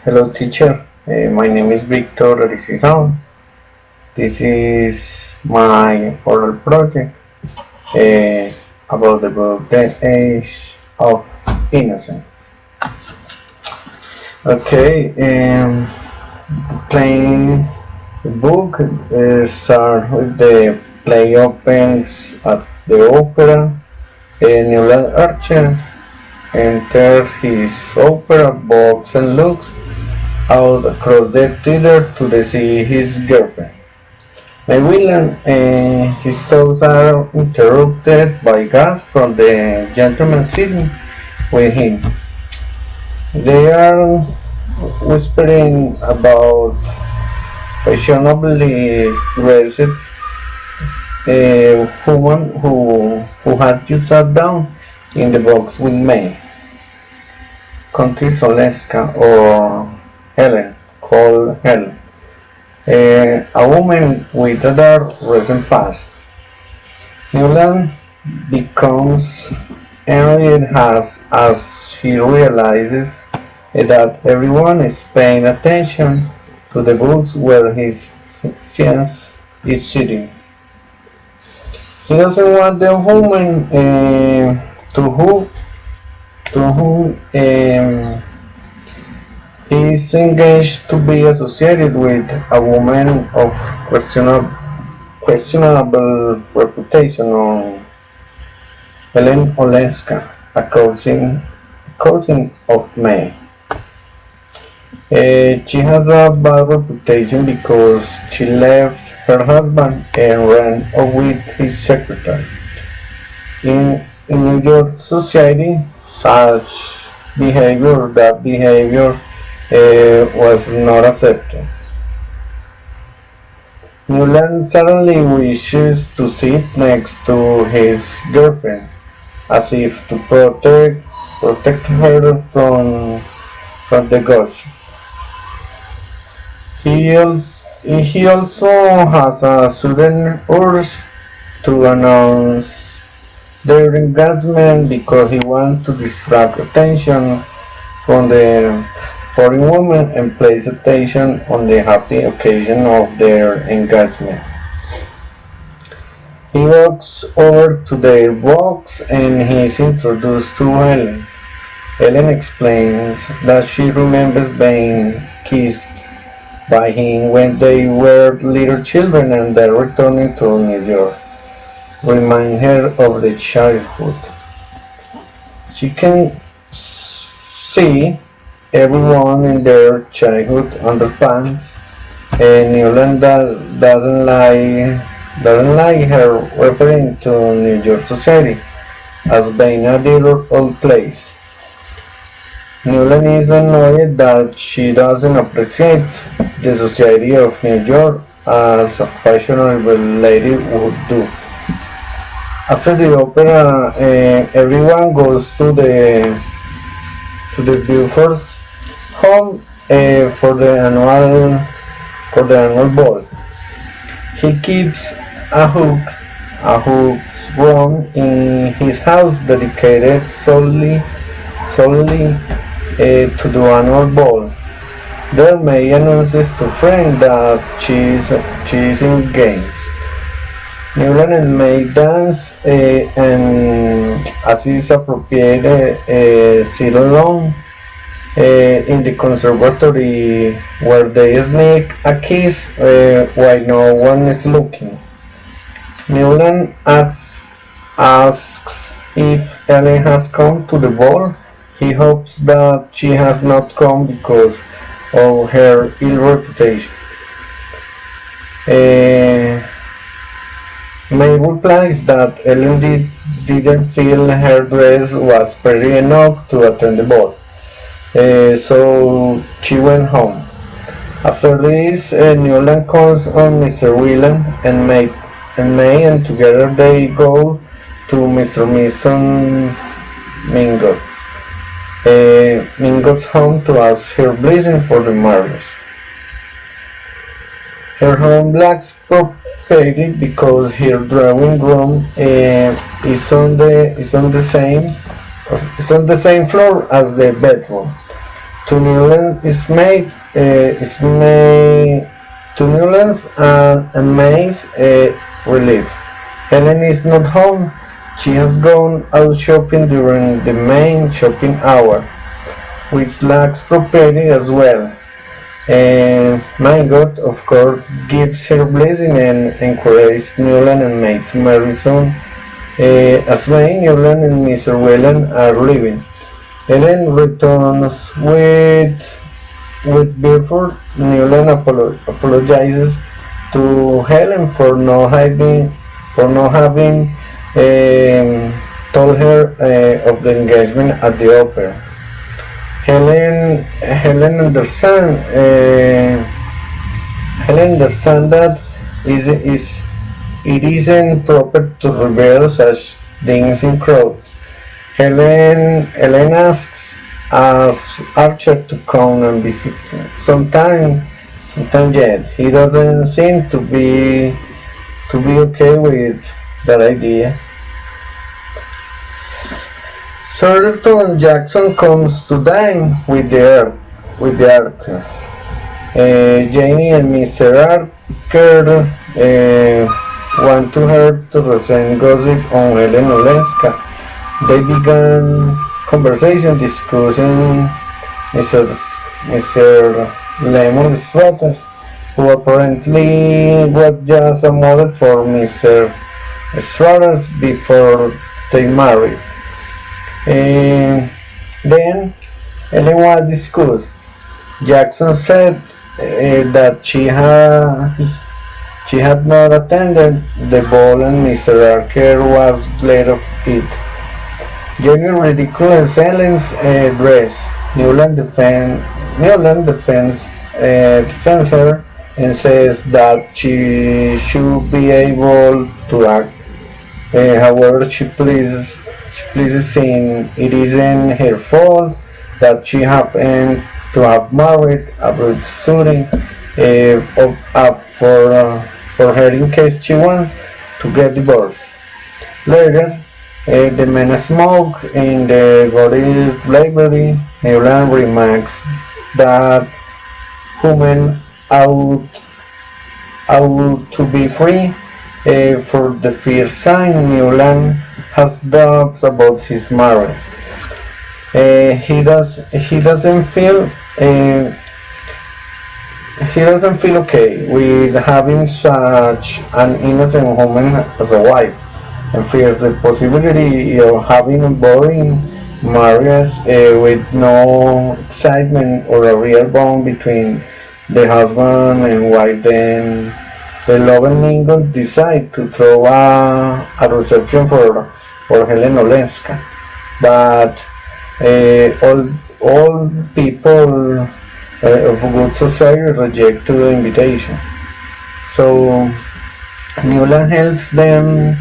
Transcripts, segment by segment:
Hello, teacher. My name is Victor Aricizón. This is my oral project uh, about the book The Age of Innocence. Okay, playing the book starts with the play opens at the opera. Newland Archer enters his opera box and looks out across the theater to see his girlfriend. Meanwhile, his thoughts are interrupted by gasps from the gentleman sitting with him. They are whispering about fashionably dressed woman who has just sat down in the box with May. Countess Oleska or Helen, called Helen, a woman with a dark recent past. Newland becomes enraged as she realizes that everyone is paying attention to the books where his fiancé is sitting. He doesn't want the woman to whom he is engaged to be associated with a woman of questionable reputation, Helen Olenska, a cousin of May. She has a bad reputation because she left her husband and ran off with his secretary. In New York society, that behavior was not accepted. Newland suddenly wishes to sit next to his girlfriend, as if to protect her from the gossip. He also has a sudden urge to announce their engagement because he wants to distract attention from the foreign woman and place attention on the happy occasion of their engagement. He walks over to their box and he is introduced to Helen. Helen explains that she remembers being kissed by him when they were little children and that returning to New York remind her of the childhood. She can see everyone in their childhood underpants, and Newland doesn't like her referring to New York society as being a dear old place. Newland is annoyed that she doesn't appreciate the society of New York as a fashionable lady would do. After the opera, everyone goes to the Beaufort's home for the annual ball. He keeps a hook's room in his house dedicated solely to the annual ball. There May announces to friends that she is engaged. Newland and May dance and, as is appropriate, sit alone in the conservatory where they sneak a kiss while no one is looking. Newland asks if Ellen has come to the ball. He hopes that she has not come because of her ill reputation. May replies that Ellen didn't feel her dress was pretty enough to attend the ball, so she went home. After this, Newland calls on Mr. Whelan and May, and together they go to Mr. Mason Mingot's home to ask her blessing for the marriage. Her home lacks property because her drawing room is on the same floor as the bedroom. to Newland to Newlands and May's relief. Helen is not home. She has gone out shopping during the main shopping hour, which lacks property as well. My God, of course, gives her blessing and encourages Newland and May to marry soon. As May, Newland and Mr. Whelan are leaving. Helen returns with Beaufort. Newland apologizes to Helen for not having told her of the engagement at the opera. Helen understands that it isn't proper to reveal such things in crowds. Helen asks Archer to come and visit sometime yet. He doesn't seem to be okay with that idea. Thornton Jackson comes to dine with the Arkers. Janie and Mr. Arker want her to resent gossip on Helen Olenska. They began conversation discussing Mr. Lemon Stratus, who apparently was just a model for Mr. Stratus before they married. Then Helen was discussed. Jackson said that she had not attended the ball and Mr. Archer was glad of it. Jenny ridicules Helen's dress. Newland defends her and says that she should be able to act however she pleases since it isn't her fault that she happened to have married a British student up for her in case she wants to get divorced. Later, the men smoke in the Goddess library. Newland remarks that women ought to be free. For the first time, Newland has doubts about his marriage. He doesn't feel okay with having such an innocent woman as a wife, and fears the possibility of having a boring marriage with no excitement or a real bond between the husband and wife. Then the love and mingle decide to throw a reception for Helen Olenska, but all people of good society reject the invitation. So Newland helps them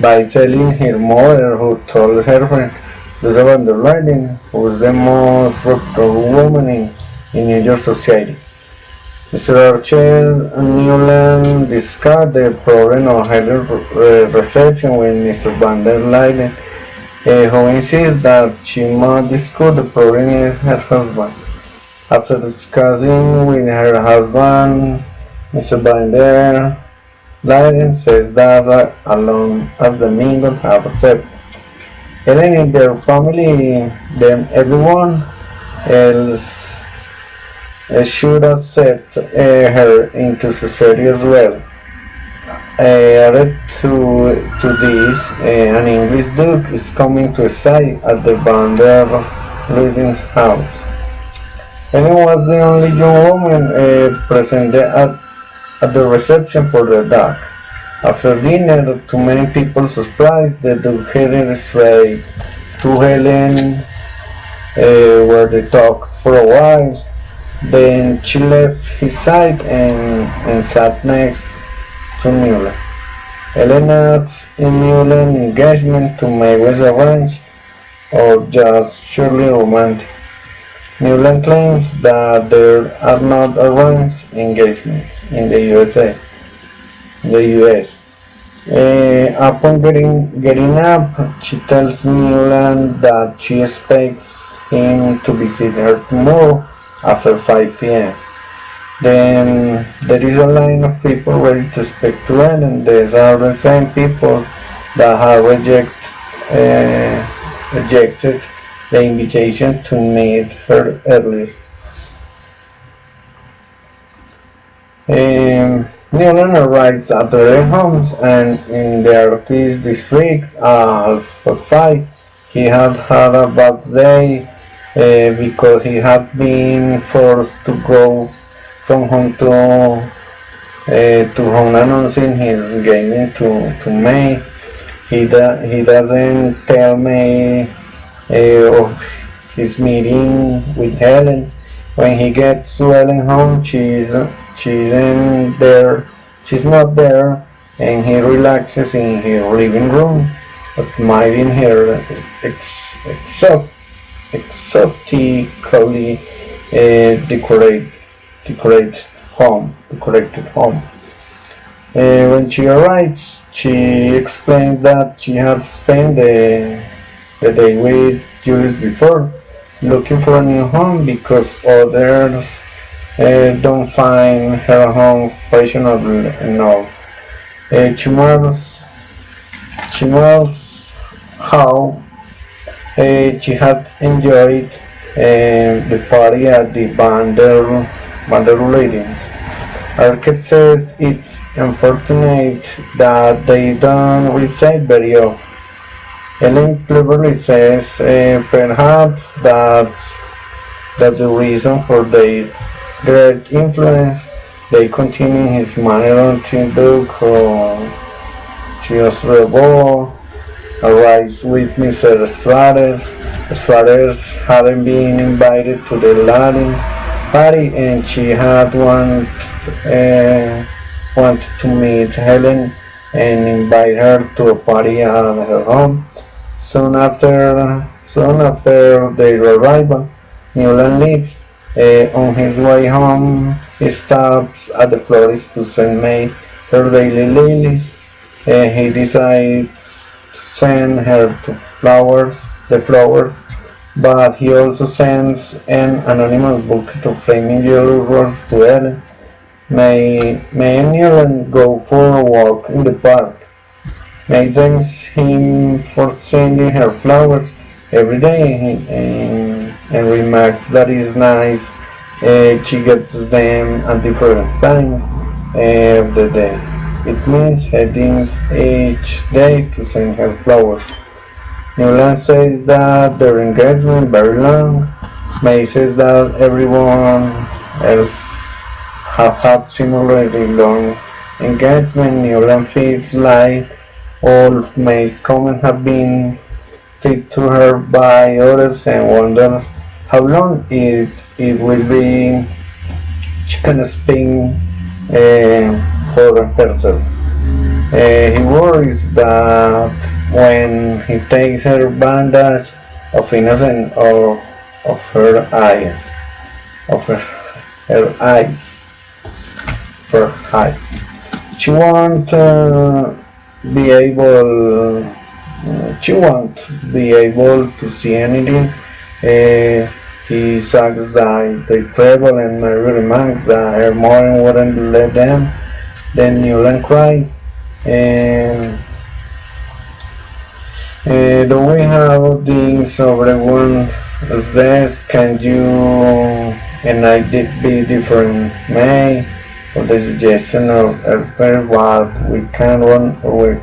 by telling her mother, who told her friend Lucia van der Leyden, who is the most reputable woman in New York society. Mr. Archer and Newland discussed the problem of Helen's reception with Mr. van der Leyden, who insists that she must discuss the problem with her husband. After discussing with her husband, Mr. van der Leyden says that as long as the mingle have accepted Helen in their family, then everyone else should accept her into society as well. Added to this, an English duke is coming to stay at the van der Leyden's house. Helen was the only young woman present at the reception for the duke. After dinner, to many people's surprise, the duke headed straight to Helen, where they talked for a while. Then she left his side and sat next to Newland. Helen asks if Newland's engagement to May was arranged or just surely romantic. Newland claims that there are not arranged engagements in the US. Upon getting up, she tells Newland that she expects him to visit her tomorrow after 5 p.m. Then there is a line of people ready to speak to Ellen. These are the same people that have rejected the invitation to meet her earlier. Newland arrives at their homes, and in the artist district at 5, he had had a bad day because he had been forced to go from home to home announcing his engagement to May. He doesn't tell May of his meeting with Helen. When he gets to Helen home, she's in there. She's not there, and he relaxes in his living room, admiring her exotically decorated home. When she arrives, she explains that she had spent the day with Julius before, looking for a new home because others don't find her home fashionable enough. She marvels how she had enjoyed the party at the Vander Ladies. Arquette says it's unfortunate that they don't recite very often. Ellen cleverly says perhaps that the reason for their great influence they continue his manner until Duke Chios Revo arrives with Mr. Strathers. Strathers hadn't been invited to the Latins party, and she had wanted to meet Helen and invite her to a party at her home. Soon after their arrival, Newland leaves. On his way home, he stops at the florist to send May her daily lilies. He decides to send her the flowers, but he also sends an anonymous bouquet of flaming yellow roses to Ellen. May and Newland go for a walk in the park. May thanks him for sending her flowers every day and remarks that it's nice she gets them at different times of the day. It means heading each day to send her flowers. Newland says that their engagement very long. May says that everyone else have had similarly long engagement. Newland feels like all of May's comments have been fed to her by others and wonders how long it will be she can speak for herself. He worries that when he takes her bandage of innocence of her eyes, her eyes, she won't be able. She won't be able to see anything. He sucks that they travel, and Mary remarks that her mother wouldn't let them. Then Newland cries, and don't we have things of everyone's desk? Can you and I be different? May, or the suggestion of what we can run away.